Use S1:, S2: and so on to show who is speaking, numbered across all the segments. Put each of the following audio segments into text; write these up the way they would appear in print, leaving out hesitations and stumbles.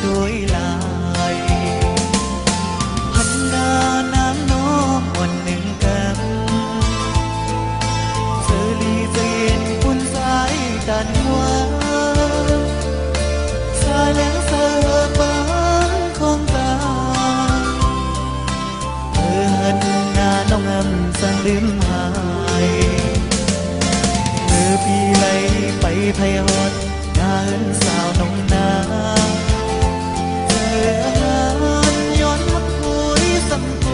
S1: โดยลายพันนานางน้องวันหนึ่งกันเธอลีเสียนปุ่นสายตันหัวสาแลงเธอปังคงตาเธอหันหน้าน้องอำสั่งลืมหายเธอพี่ไหลไปไพฮอดงานสาวน้องนาเธอย้อนมักคุยสัมโพ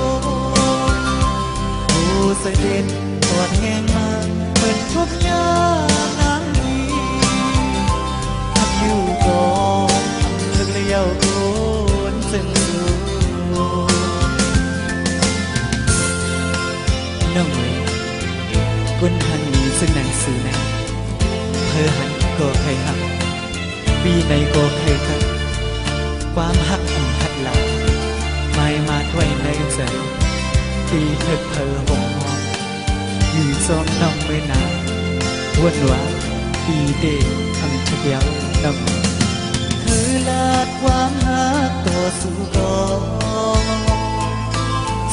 S1: ผู้เสด็จตรวจแห่งมาเปิดทุกยานางนี้ทักอยู่ก่อนทึกเลี้ยวโกนซึ่งสูน้องเลยก้นหันนี้ซึ่งหนังสือนะเธอหันก็เคยหักปีในก็เคยทักความหักของหัดลาไม่มาถ้วยในใจปีเธอหงหอมอยู่ซ้อมน้องไม่นานวนว่าปีเดทำเชียวน้องคือลาดความหักตัวสู่ก่อน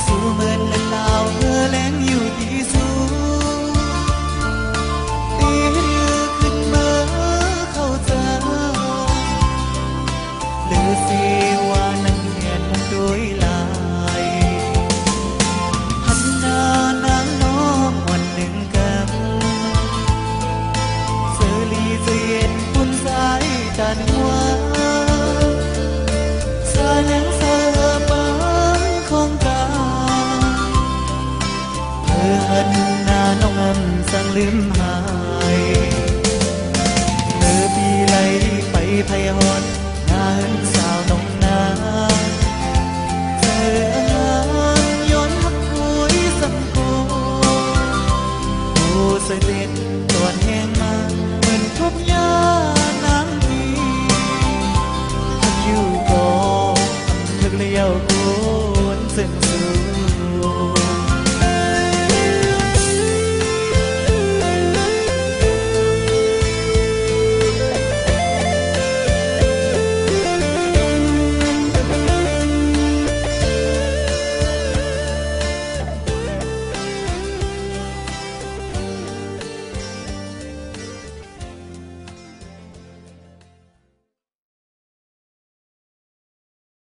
S1: สู่เหมือนเล่นลาวเธอแรงอยู่ที่สูงตีเรือขึ้นมาเข้าใจหรือเสียว่านั่งเหียนโดยลายหันหน้านางน้องวันหนึ่งกันเสรีเสียนปุ่นสายตันหัวสาแลงเธอปังคงตาเธอหันหน้าน้องอำสั่งลืมหายเธอพี่ไหลไปไพฮอดงานสาวน้องนาเธอย้อนหักคุยสัมโพผู้เสด็จตรวจแห่งมาเหมือนทุบยานางนี้ทักอยู่ก่อนทึกเลี้ยวโกนซึ่งสู